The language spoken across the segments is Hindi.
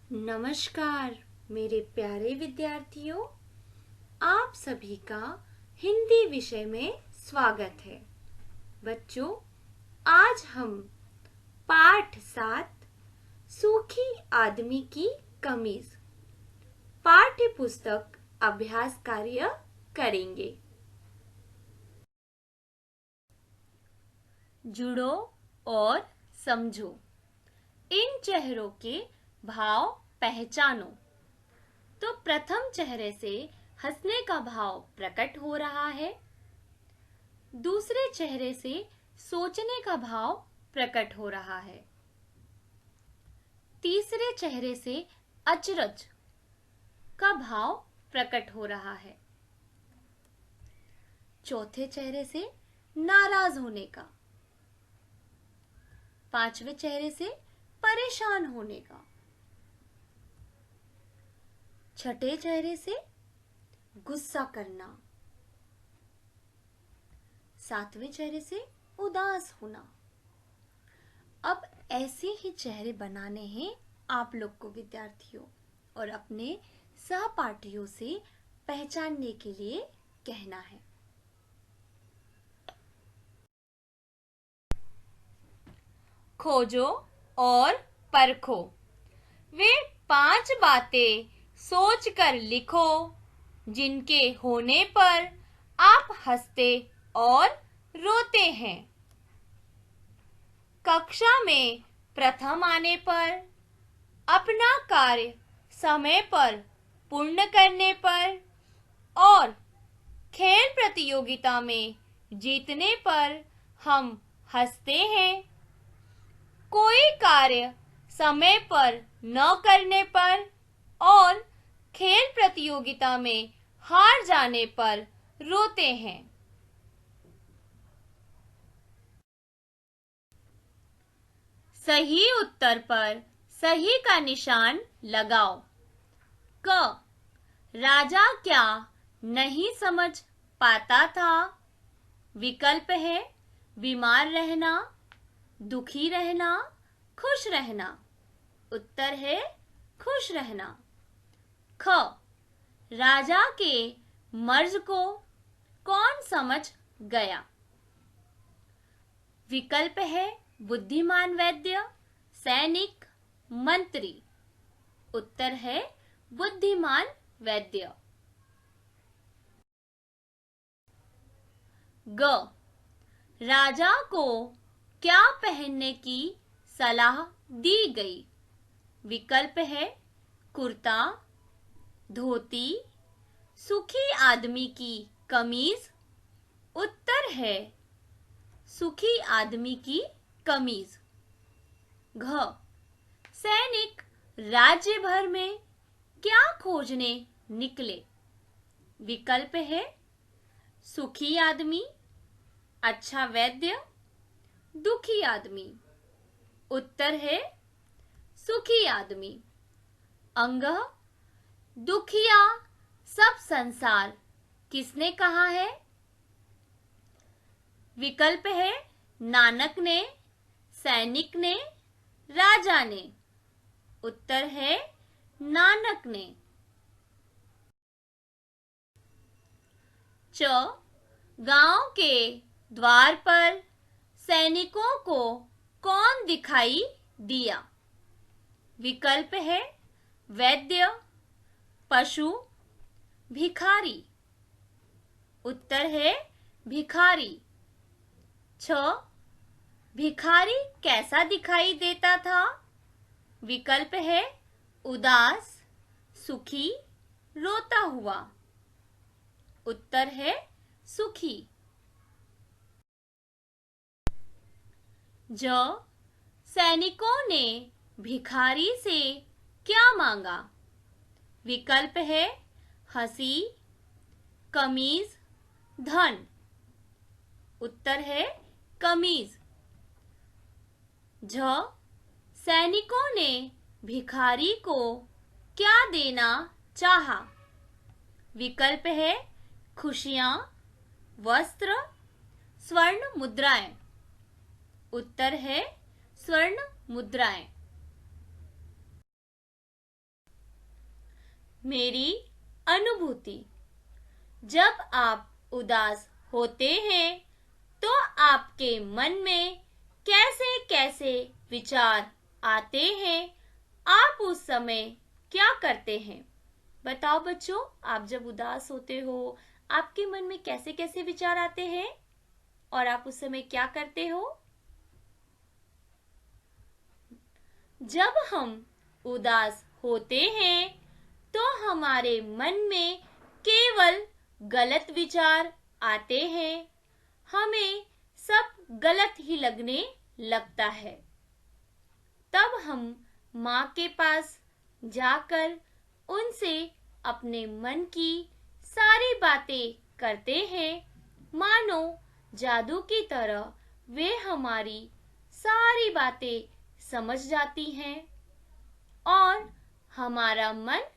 नमस्कार मेरे प्यारे विद्यार्थियों, आप सभी का हिंदी विषय में स्वागत है। बच्चों, आज हम पाठ 7 सूखी आदमी की कमीज पाठ्य पुस्तक अभ्यास कार्य करेंगे। जुड़ो और समझो। इन चेहरों के भाव पहचानो। तो प्रथम चेहरे से हंसने का भाव प्रकट हो रहा है। दूसरे चेहरे से सोचने का भाव प्रकट हो रहा है। तीसरे चेहरे से अचरज का भाव प्रकट हो रहा है। चौथे चेहरे से नाराज होने का। पांचवें चेहरे से परेशान होने का। छठे चेहरे से गुस्सा करना। सातवें चेहरे से उदास होना। अब ऐसे ही चेहरे बनाने हैं आप लोग को विद्यार्थियों, और अपने सहपाठियों से पहचानने के लिए कहना है। खोजो और परखो। वे 5 बातें सोच कर लिखो जिनके होने पर आप हंसते और रोते हैं। कक्षा में प्रथम आने पर, अपना कार्य समय पर पूर्ण करने पर और खेल प्रतियोगिता में जीतने पर हम हंसते हैं। कोई कार्य समय पर न करने पर और खेल प्रतियोगिता में हार जाने पर रोते हैं। सही उत्तर पर सही का निशान लगाओ। क, राजा क्या नहीं समझ पाता था? विकल्प है बीमार रहना, दुखी रहना, खुश रहना। उत्तर है खुश रहना। ख, राजा के मर्ज को कौन समझ गया? विकल्प है बुद्धिमान वैद्य, सैनिक, मंत्री। उत्तर है बुद्धिमान वैद्य। ग, राजा को क्या पहनने की सलाह दी गई? विकल्प है कुर्ता, धोती, सुखी आदमी की कमीज। उत्तर है सुखी आदमी की कमीज। घ, सैनिक राज्य भर में क्या खोजने निकले? विकल्प है सुखी आदमी, अच्छा वैद्य, दुखी आदमी। उत्तर है सुखी आदमी। अंग, दुखिया सब संसार किसने कहा है? विकल्प है नानक ने, सैनिक ने, राजा ने। उत्तर है नानक ने। च, गांव के द्वार पर सैनिकों को कौन दिखाई दिया? विकल्प है वैद्य, पशु, भिखारी। उत्तर है भिखारी। छ, भिखारी कैसा दिखाई देता था? विकल्प है उदास, सुखी, रोता हुआ। उत्तर है सुखी। ज, सैनिकों ने भिखारी से क्या मांगा? विकल्प है हंसी, कमीज, धन। उत्तर है कमीज। झ, सैनिकों ने भिखारी को क्या देना चाहा? विकल्प है खुशियां, वस्त्र, स्वर्ण मुद्राएं। उत्तर है स्वर्ण मुद्राएं। मेरी अनुभूति। जब आप उदास होते हैं तो आपके मन में कैसे कैसे विचार आते हैं, आप उस समय क्या करते हैं? बताओ बच्चों, आप जब उदास होते हो आपके मन में कैसे कैसे विचार आते हैं और आप उस समय क्या करते हो? जब हम उदास होते हैं तो हमारे मन में केवल गलत विचार आते हैं, हमें सब गलत ही लगने लगता है। तब हम माँ के पास जाकर उनसे अपने मन की सारी बातें करते हैं, मानो जादू की तरह वे हमारी सारी बातें समझ जाती हैं और हमारा मन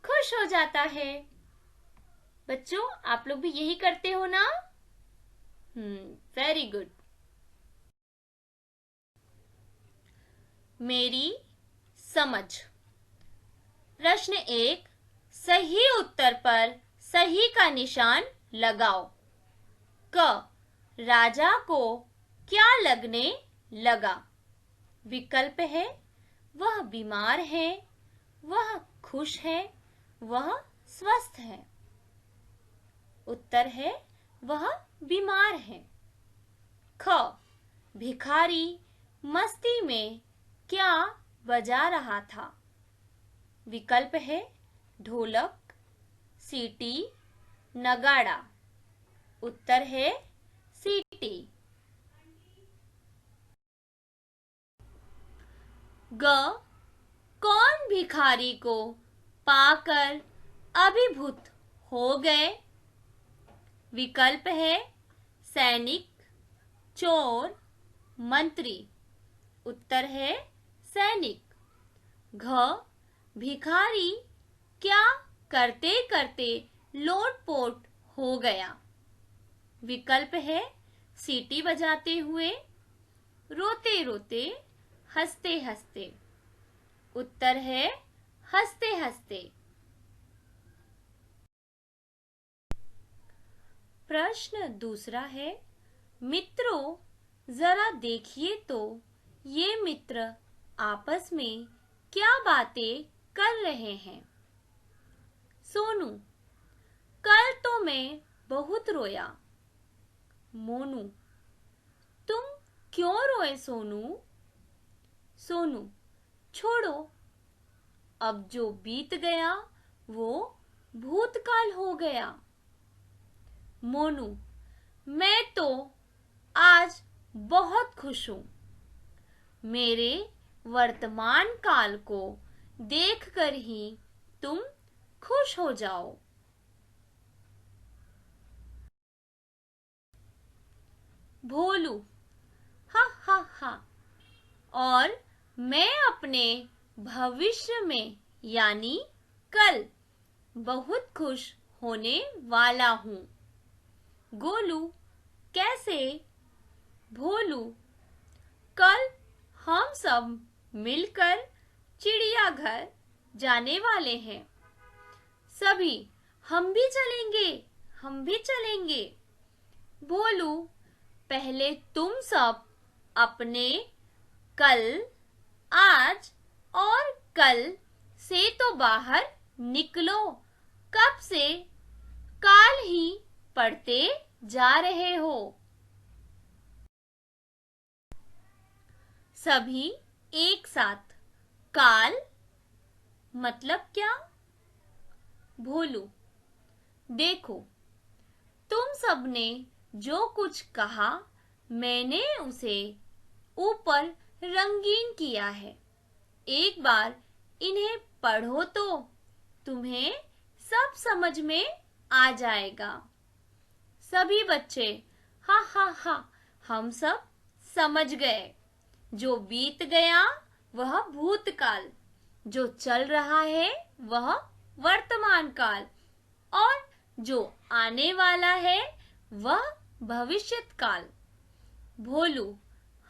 खुश हो जाता है। बच्चों, आप लोग भी यही करते हो ना? Very good. मेरी समझ। प्रश्न 1, सही उत्तर पर सही का निशान लगाओ। क, राजा को क्या लगने लगा? विकल्प है वह बीमार है, वह खुश है, वह स्वस्थ है। उत्तर है वह बीमार है। ख, भिखारी मस्ती में क्या बजा रहा था? विकल्प है ढोलक, सीटी, नगाड़ा। उत्तर है सीटी। ग, कौन भिखारी को पाकर अभिभूत हो गए? विकल्प है सैनिक, चोर, मंत्री। उत्तर है सैनिक। घ, भिखारी क्या करते करते लोटपोट हो गया? विकल्प है सीटी बजाते हुए, रोते रोते, हंसते हंसते। उत्तर है हंसते हंसते। प्रश्न दूसरा है, मित्रों जरा देखिए तो ये मित्र आपस में क्या बातें कर रहे हैं? सोनू, कल तो मैं बहुत रोया। मोनू, तुम क्यों रोए सोनू? सोनू, छोड़ो, अब जो बीत गया वो भूतकाल हो गया। मोनू, मैं तो आज बहुत खुश हूं। मेरे वर्तमान काल को देखकर ही तुम खुश हो जाओ। भोलू, हा हा हा, और मैं अपने भविष्य में यानी कल बहुत खुश होने वाला हूं। गोलू, कैसे? भोलू, कल हम सब मिलकर चिड़ियाघर जाने वाले हैं। सभी, हम भी चलेंगे, हम भी चलेंगे। भोलू, पहले तुम सब अपने कल, आज और कल से तो बाहर निकलो। कब से काल ही पढ़ते जा रहे हो। सभी एक साथ, काल मतलब क्या? भोलू, देखो, तुम सबने जो कुछ कहा मैंने उसे ऊपर रंगीन किया है। एक बार इन्हें पढ़ो तो तुम्हें सब समझ में आ जाएगा। सभी बच्चे हा हा हा, हम सब समझ गए। जो बीत गया वह भूतकाल, जो चल रहा है वह वर्तमान काल और जो आने वाला है वह भविष्यत काल। भोलू,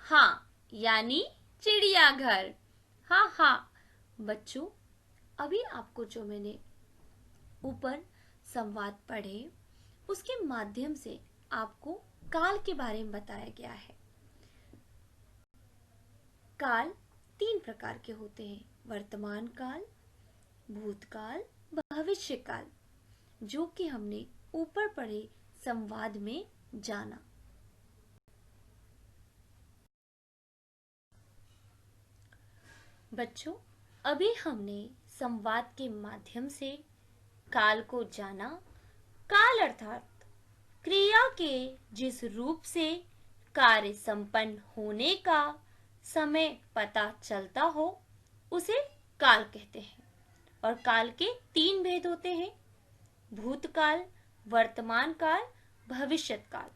हाँ यानी चिड़ियाघर। हाँ हाँ बच्चों, अभी आपको जो मैंने ऊपर संवाद पढ़े उसके माध्यम से आपको काल के बारे में बताया गया है। काल 3 प्रकार के होते हैं, वर्तमान काल, भूतकाल, भविष्य काल, जो कि हमने ऊपर पढ़े संवाद में जाना। बच्चों, अभी हमने संवाद के माध्यम से काल को जाना। काल अर्थात क्रिया के जिस रूप से कार्य संपन्न होने का समय पता चलता हो उसे काल कहते हैं। और काल के 3 भेद होते हैं, भूतकाल, वर्तमान काल, भविष्यत काल।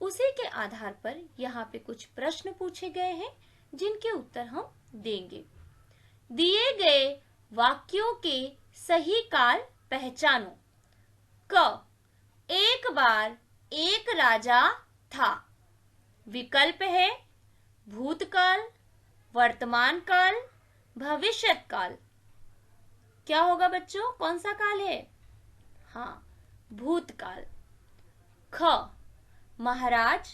उसी के आधार पर यहाँ पे कुछ प्रश्न पूछे गए हैं जिनके उत्तर हम देंगे। दिए गए वाक्यों के सही काल पहचानो। क, एक बार एक राजा था। विकल्प है भूतकाल, वर्तमान काल, भविष्यत काल। क्या होगा बच्चों, कौन सा काल है? हाँ, भूतकाल। ख, महाराज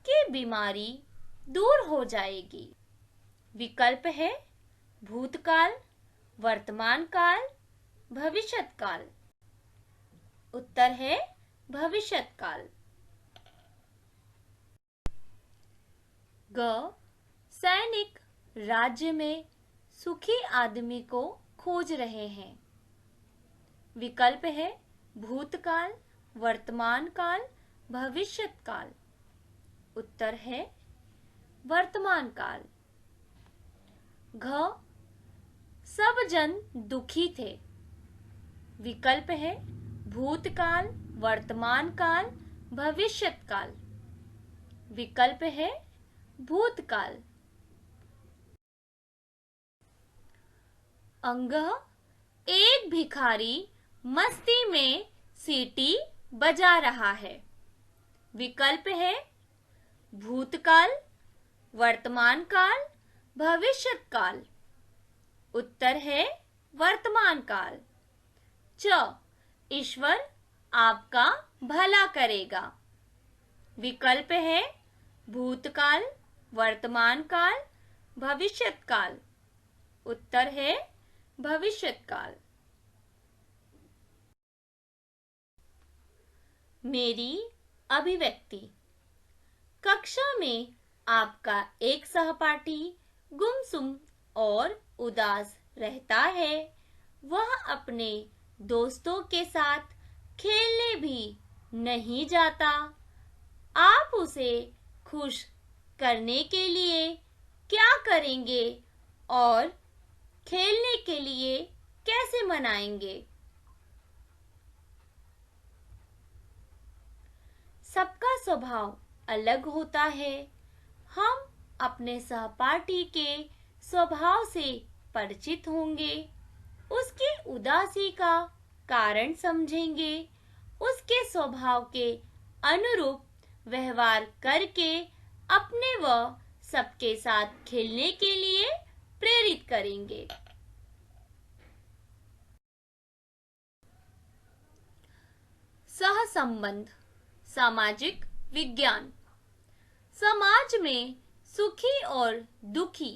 की बीमारी दूर हो जाएगी। विकल्प है भूतकाल, वर्तमान काल, भविष्यत काल। उत्तर है भविष्यत काल। ग, सैनिक राज्य में सुखी आदमी को खोज रहे हैं। विकल्प है भूतकाल, वर्तमान काल, भविष्यत काल। उत्तर है वर्तमान काल। घ, सब जन दुखी थे। विकल्प है भूतकाल, वर्तमान काल, भविष्यत काल। विकल्प है भूतकाल। अंग, एक भिखारी मस्ती में सीटी बजा रहा है। विकल्प है भूतकाल, वर्तमान काल, भविष्यत काल। उत्तर है वर्तमान काल। च, ईश्वर आपका भला करेगा। विकल्प है भूतकाल, वर्तमान काल, भविष्यत काल। उत्तर है भविष्यत काल। मेरी अभिव्यक्ति। कक्षा में आपका एक सहपाठी गुमसुम और उदास रहता है। वह अपने दोस्तों के साथ खेलने भी नहीं जाता। आप उसे खुश करने के लिए क्या करेंगे और खेलने के लिए कैसे मनाएंगे? सबका स्वभाव अलग होता है। हम अपने सहपाठी के स्वभाव से परिचित होंगे, उसकी उदासी का कारण समझेंगे, उसके स्वभाव के अनुरूप व्यवहार करके अपने व सबके साथ खेलने के लिए प्रेरित करेंगे। सहसंबंध, सामाजिक विज्ञान। समाज में सुखी और दुखी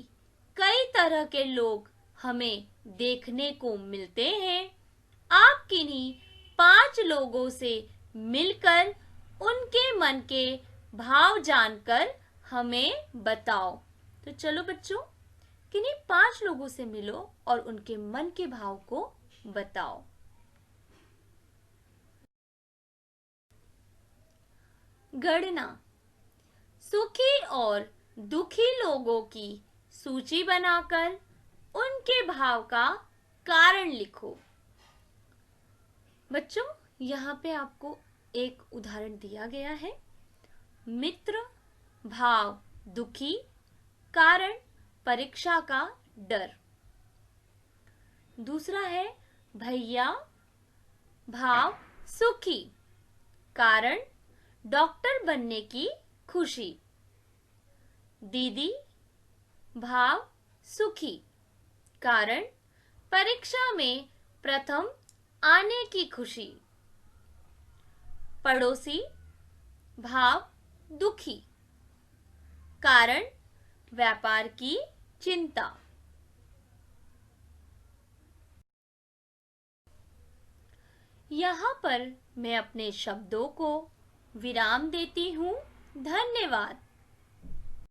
कई तरह के लोग हमें देखने को मिलते हैं। आप किन्हीं 5 लोगों से मिलकर उनके मन के भाव जानकर हमें बताओ। तो चलो बच्चों, किन्हीं 5 लोगों से मिलो और उनके मन के भाव को बताओ। गणना। सुखी और दुखी लोगों की सूची बनाकर उनके भाव का कारण लिखो। बच्चों, यहाँ पे आपको एक उदाहरण दिया गया है। मित्र, भाव दुखी, कारण परीक्षा का डर। दूसरा है भैया, भाव सुखी, कारण डॉक्टर बनने की खुशी। दीदी, भाव सुखी, कारण परीक्षा में प्रथम आने की खुशी। पड़ोसी भाव दुखी, कारण व्यापार की चिंता। यहाँ पर मैं अपने शब्दों को विराम देती हूँ। धन्यवाद।